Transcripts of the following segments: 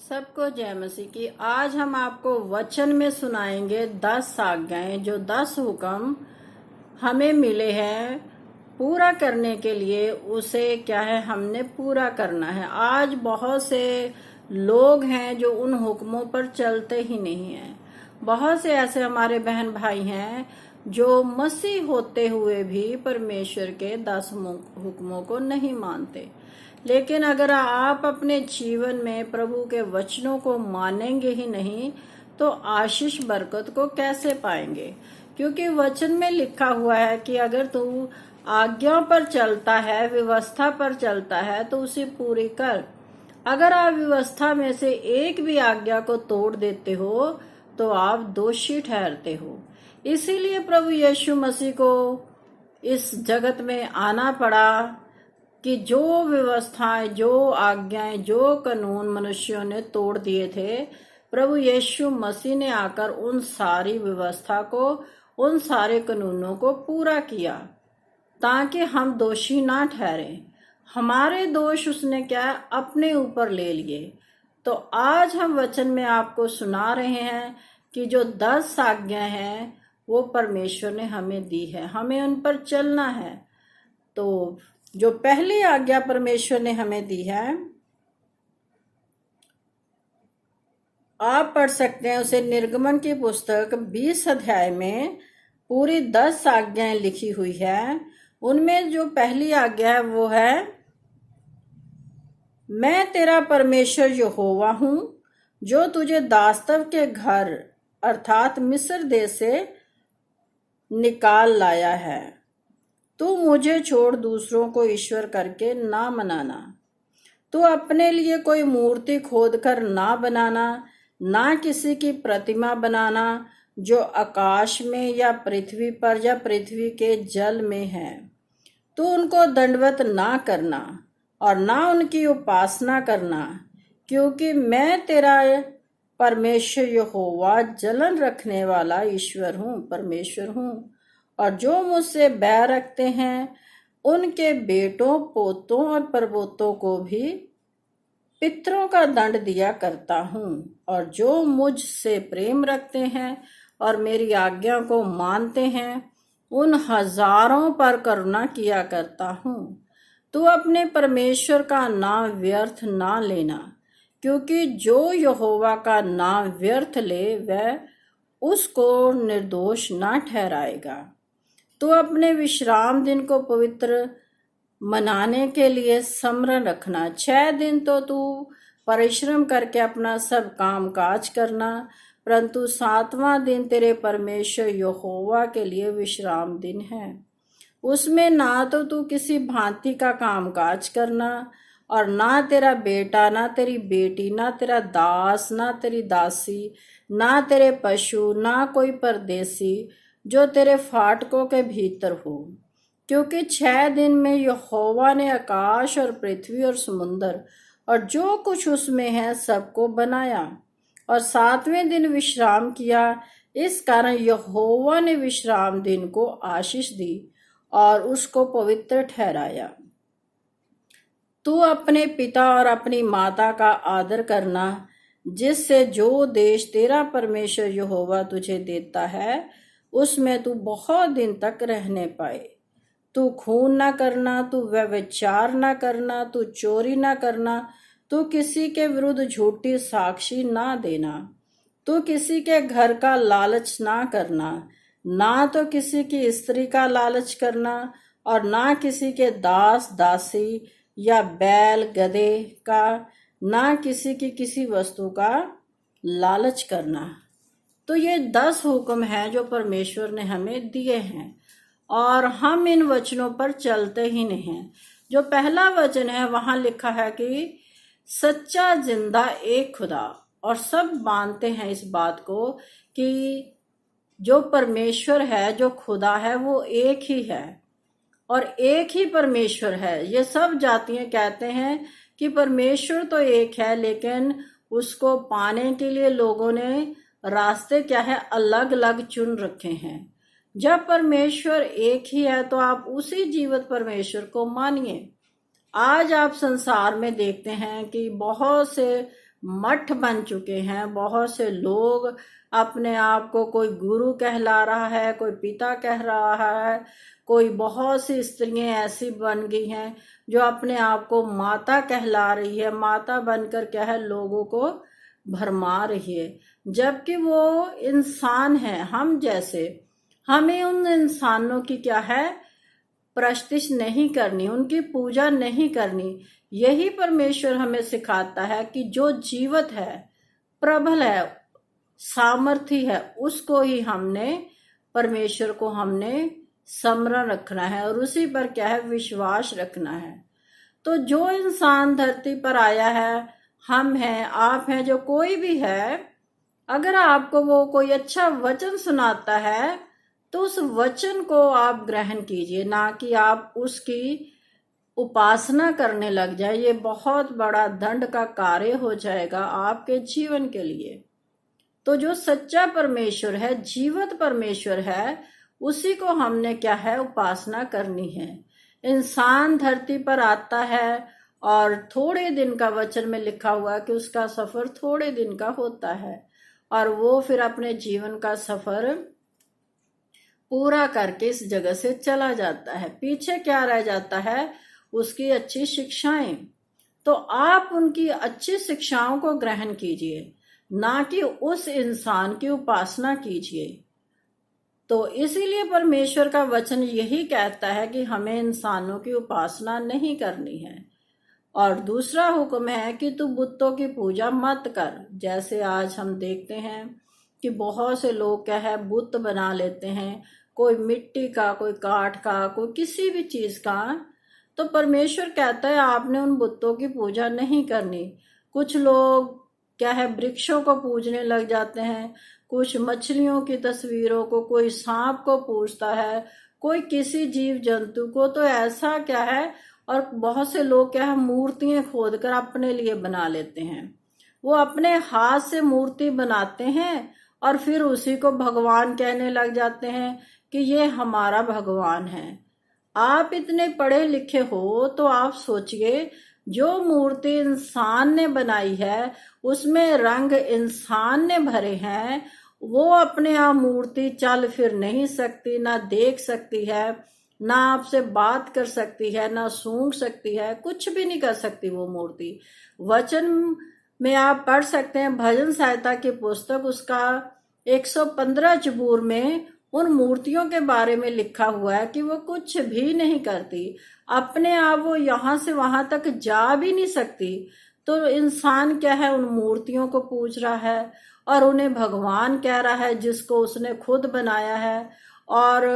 सबको जय मसीह की। आज हम आपको वचन में सुनाएंगे 10 आज्ञाएं, जो 10 हुक्म हमें मिले हैं पूरा करने के लिए। उसे क्या है, हमने पूरा करना है। आज बहुत से लोग हैं जो उन हुक्मों पर चलते ही नहीं हैं। बहुत से ऐसे हमारे बहन भाई हैं जो मसीह होते हुए भी परमेश्वर के 10 हुक्मों को नहीं मानते। लेकिन अगर आप अपने जीवन में प्रभु के वचनों को मानेंगे ही नहीं तो आशीष बरकत को कैसे पाएंगे? क्योंकि वचन में लिखा हुआ है कि अगर तू आज्ञा पर चलता है, व्यवस्था पर चलता है, तो उसे पूरी कर। अगर आप व्यवस्था में से एक भी आज्ञा को तोड़ देते हो तो आप दोषी ठहरते हो। इसीलिए प्रभु यीशु मसीह को इस जगत में आना पड़ा कि जो व्यवस्थाएं, जो आज्ञाएं, जो कानून मनुष्यों ने तोड़ दिए थे, प्रभु यीशु मसीह ने आकर उन सारी व्यवस्था को, उन सारे कानूनों को पूरा किया ताकि हम दोषी ना ठहरें। हमारे दोष उसने क्या अपने ऊपर ले लिए। तो आज हम वचन में आपको सुना रहे हैं कि जो 10 आज्ञाएं हैं वो परमेश्वर ने हमें दी है, हमें उन पर चलना है। तो जो पहली आज्ञा परमेश्वर ने हमें दी है, आप पढ़ सकते हैं उसे। निर्गमन की पुस्तक 20 अध्याय में पूरी 10 आज्ञाएं लिखी हुई है। उनमें जो पहली आज्ञा है वो है, मैं तेरा परमेश्वर यहोवा हूं जो तुझे दास्तव के घर अर्थात मिस्र देश से निकाल लाया है। तू मुझे छोड़ दूसरों को ईश्वर करके ना मनाना। तू अपने लिए कोई मूर्ति खोद कर ना बनाना, ना किसी की प्रतिमा बनाना जो आकाश में या पृथ्वी पर या पृथ्वी के जल में है। तू उनको दंडवत ना करना और ना उनकी उपासना करना, क्योंकि मैं तेरा परमेश्वर यहोवा जलन रखने वाला ईश्वर हूँ, परमेश्वर हूँ। और जो मुझसे बैर रखते हैं उनके बेटों, पोतों और परपोतों को भी पितरों का दंड दिया करता हूँ। और जो मुझसे प्रेम रखते हैं और मेरी आज्ञा को मानते हैं उन हजारों पर करुणा किया करता हूँ। तू अपने परमेश्वर का नाम व्यर्थ ना लेना, क्योंकि जो यहोवा का नाम व्यर्थ ले वह उसको निर्दोष ना ठहराएगा। तू अपने विश्राम दिन को पवित्र मनाने के लिए स्मरण रखना। 6 दिन तो तू परिश्रम करके अपना सब काम काज करना, परंतु 7वां दिन तेरे परमेश्वर यहोवा के लिए विश्राम दिन है। उसमें ना तो तू किसी भांति का काम काज करना, और ना तेरा बेटा, ना तेरी बेटी, ना तेरा दास, ना तेरी दासी, ना तेरे पशु, ना कोई परदेसी जो तेरे फाटकों के भीतर हो। क्योंकि 6 दिन में यहोवा ने आकाश और पृथ्वी और समुद्र और जो कुछ उसमें है सबको बनाया, और 7वें दिन विश्राम किया। इस कारण यहोवा ने विश्राम दिन को आशीष दी और उसको पवित्र ठहराया। तू अपने पिता और अपनी माता का आदर करना, जिससे जो देश तेरा परमेश्वर यहोवा तुझे देता है उसमें तू बहुत दिन तक रहने पाए। तू खून ना करना, तू व्यभिचार ना करना, तू चोरी ना करना, तू किसी के विरुद्ध झूठी साक्षी ना देना, तू किसी के घर का लालच ना करना, ना तो किसी की स्त्री का लालच करना, और ना किसी के दास दासी या बैल गधे का, ना किसी की किसी वस्तु का लालच करना। तो ये 10 हुक्म हैं जो परमेश्वर ने हमें दिए हैं, और हम इन वचनों पर चलते ही नहीं हैं। जो पहला वचन है वहां लिखा है कि सच्चा जिंदा एक खुदा, और सब मानते हैं इस बात को कि जो परमेश्वर है, जो खुदा है, वो एक ही है और एक ही परमेश्वर है। ये सब जातियां कहते हैं कि परमेश्वर तो एक है, लेकिन उसको पाने के लिए लोगों ने रास्ते क्या है, अलग अलग चुन रखे हैं। जब परमेश्वर एक ही है तो आप उसी जीवित परमेश्वर को मानिए। आज आप संसार में देखते हैं कि बहुत से मठ बन चुके हैं। बहुत से लोग अपने आप को कोई गुरु कहला रहा है, कोई पिता कह रहा है, कोई बहुत सी स्त्रियां ऐसी बन गई हैं जो अपने आप को माता कहला रही है। माता बनकर क्या है, लोगों को भरमा रही है, जबकि वो इंसान है हम जैसे। हमें उन इंसानों की क्या है, प्रस्तिश नहीं करनी, उनकी पूजा नहीं करनी। यही परमेश्वर हमें सिखाता है कि जो जीवित है, प्रबल है, सामर्थी है, उसको ही हमने, परमेश्वर को हमने स्मरण रखना है और उसी पर क्या है, विश्वास रखना है। तो जो इंसान धरती पर आया है, हम हैं, आप हैं, जो कोई भी है, अगर आपको वो कोई अच्छा वचन सुनाता है तो उस वचन को आप ग्रहण कीजिए, ना कि आप उसकी उपासना करने लग जाए। ये बहुत बड़ा दंड का कार्य हो जाएगा आपके जीवन के लिए। तो जो सच्चा परमेश्वर है, जीवित परमेश्वर है, उसी को हमने क्या है, उपासना करनी है। इंसान धरती पर आता है और थोड़े दिन का, वचन में लिखा हुआ है कि उसका सफर थोड़े दिन का होता है और वो फिर अपने जीवन का सफर पूरा करके इस जगह से चला जाता है। पीछे क्या रह जाता है, उसकी अच्छी शिक्षाएं। तो आप उनकी अच्छी शिक्षाओं को ग्रहण कीजिए, ना कि उस इंसान की उपासना कीजिए। तो इसीलिए परमेश्वर का वचन यही कहता है कि हमें इंसानों की उपासना नहीं करनी है। और दूसरा हुक्म है कि तू बुतों की पूजा मत कर। जैसे आज हम देखते हैं कि बहुत से लोग क्या है, बुत बना लेते हैं, कोई मिट्टी का, कोई काठ का, कोई किसी भी चीज का। तो परमेश्वर कहता है आपने उन बुतों की पूजा नहीं करनी। कुछ लोग क्या है, वृक्षों को पूजने लग जाते हैं, कुछ मछलियों की तस्वीरों को, कोई सांप को पूजता है, कोई किसी जीव जंतु को। तो ऐसा क्या है, और बहुत से लोग क्या है, मूर्तियां खोदकर अपने लिए बना लेते हैं। वो अपने हाथ से मूर्ति बनाते हैं और फिर उसी को भगवान कहने लग जाते हैं कि ये हमारा भगवान है। आप इतने पढ़े लिखे हो तो आप सोचिए, जो मूर्ति इंसान ने बनाई है, उसमें रंग इंसान ने भरे हैं, वो अपने आप मूर्ति चल फिर नहीं सकती, ना देख सकती है, ना आपसे बात कर सकती है, ना सूंघ सकती है, कुछ भी नहीं कर सकती वो मूर्ति। वचन में आप पढ़ सकते हैं, भजन सहायता की पुस्तक, उसका 115 जबूर में उन मूर्तियों के बारे में लिखा हुआ है कि वो कुछ भी नहीं करती, अपने आप वो यहां से वहां तक जा भी नहीं सकती। तो इंसान क्या है, उन मूर्तियों को पूज रहा है और उन्हें भगवान कह रहा है, जिसको उसने खुद बनाया है। और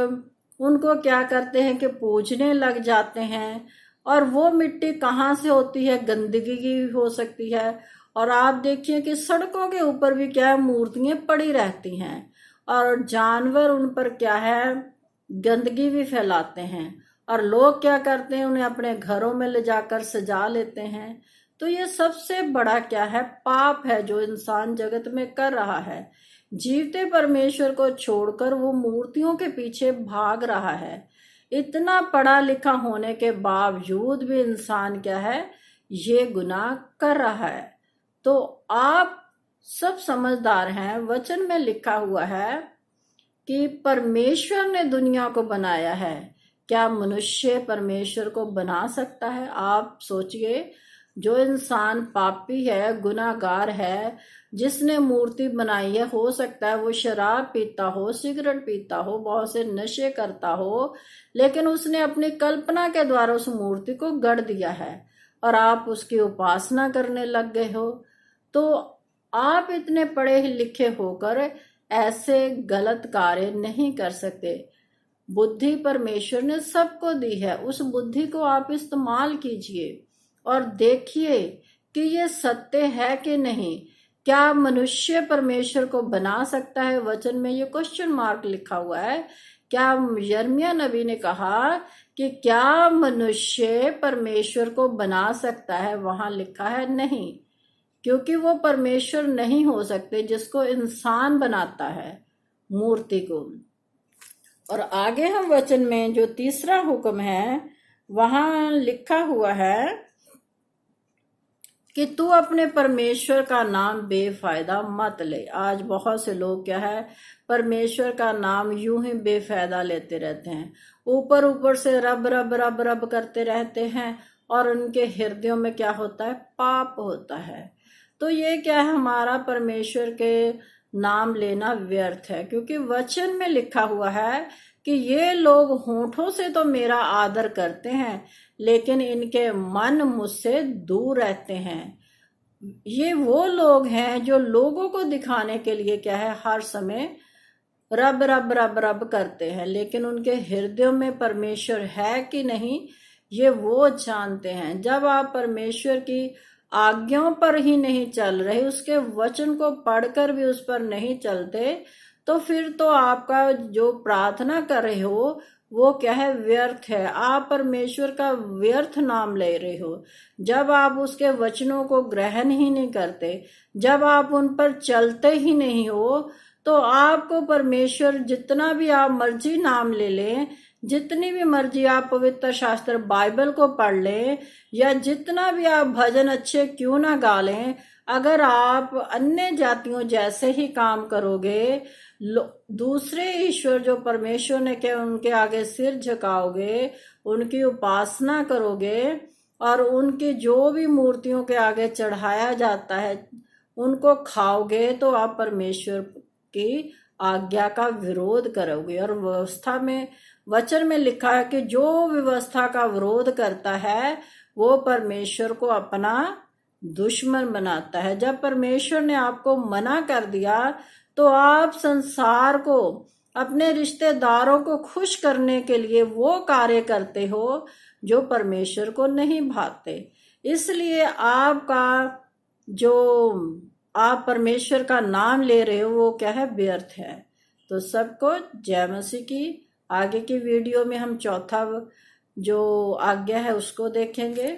उनको क्या करते हैं कि पूजने लग जाते हैं। और वो मिट्टी कहाँ से होती है, गंदगी की हो सकती है। और आप देखिए कि सड़कों के ऊपर भी क्या है, मूर्तियां पड़ी रहती हैं और जानवर उन पर क्या है, गंदगी भी फैलाते हैं। और लोग क्या करते हैं, उन्हें अपने घरों में ले जाकर सजा लेते हैं। तो ये सबसे बड़ा क्या है, पाप है जो इंसान जगत में कर रहा है। जीवते परमेश्वर को छोड़कर वो मूर्तियों के पीछे भाग रहा है। इतना पढ़ा लिखा होने के बावजूद भी इंसान क्या है, ये गुनाह कर रहा है। तो आप सब समझदार हैं, वचन में लिखा हुआ है कि परमेश्वर ने दुनिया को बनाया है। क्या मनुष्य परमेश्वर को बना सकता है? आप सोचिए, जो इंसान पापी है, गुनाहगार है, जिसने मूर्ति बनाई है, हो सकता है वो शराब पीता हो, सिगरेट पीता हो, बहुत से नशे करता हो, लेकिन उसने अपनी कल्पना के द्वारा उस मूर्ति को गढ़ दिया है और आप उसकी उपासना करने लग गए हो। तो आप इतने पढ़े लिखे होकर ऐसे गलत कार्य नहीं कर सकते। बुद्धि परमेश्वर ने सबको दी है, उस बुद्धि को आप इस्तेमाल कीजिए और देखिए कि ये सत्य है कि नहीं। क्या मनुष्य परमेश्वर को बना सकता है? वचन में ये क्वेश्चन मार्क लिखा हुआ है। क्या यिर्मयाह नबी ने कहा कि क्या मनुष्य परमेश्वर को बना सकता है? वहां लिखा है नहीं, क्योंकि वो परमेश्वर नहीं हो सकते जिसको इंसान बनाता है, मूर्ति को। और आगे हम वचन में जो तीसरा हुक्म है, वहां लिखा हुआ है कि तू अपने परमेश्वर का नाम बेफायदा मत ले। आज बहुत से लोग क्या है, परमेश्वर का नाम यूं ही बेफायदा लेते रहते हैं, ऊपर ऊपर से रब रब रब रब करते रहते हैं, और उनके हृदयों में क्या होता है, पाप होता है। तो ये क्या है, हमारा परमेश्वर के नाम लेना व्यर्थ है, क्योंकि वचन में लिखा हुआ है कि ये लोग होठों से तो मेरा आदर करते हैं, लेकिन इनके मन मुझसे दूर रहते हैं। ये वो लोग हैं जो लोगों को दिखाने के लिए क्या है, हर समय रब रब रब रब करते हैं, लेकिन उनके हृदयों में परमेश्वर है कि नहीं, ये वो जानते हैं। जब आप परमेश्वर की आज्ञाओं पर ही नहीं चल रहे, उसके वचन को पढ़कर भी उस पर नहीं चलते, तो फिर तो आपका जो प्रार्थना कर रहे हो वो क्या है, व्यर्थ है। आप परमेश्वर का व्यर्थ नाम ले रहे हो। जब आप उसके वचनों को ग्रहण ही नहीं करते, जब आप उन पर चलते ही नहीं हो, तो आपको परमेश्वर जितना भी आप मर्जी नाम ले लें, जितनी भी मर्जी आप पवित्र शास्त्र बाइबल को पढ़ लें, या जितना भी आप भजन अच्छे क्यों ना गा लें, अगर आप अन्य जातियों जैसे ही काम करोगे, दूसरे ईश्वर जो परमेश्वर ने के उनके आगे सिर झुकाओगे, उनकी उपासना करोगे, और उनकी जो भी मूर्तियों के आगे चढ़ाया जाता है उनको खाओगे, तो आप परमेश्वर की आज्ञा का विरोध करोगे। और व्यवस्था में, वचन में लिखा है कि जो व्यवस्था का विरोध करता है वो परमेश्वर को अपना दुश्मन बनाता है। जब परमेश्वर ने आपको मना कर दिया, तो आप संसार को, अपने रिश्तेदारों को खुश करने के लिए वो कार्य करते हो जो परमेश्वर को नहीं भाते। इसलिए आपका जो आप परमेश्वर का नाम ले रहे हो वो क्या है, व्यर्थ है। तो सबको जय मसीह की। आगे की वीडियो में हम चौथा जो आज्ञा है उसको देखेंगे।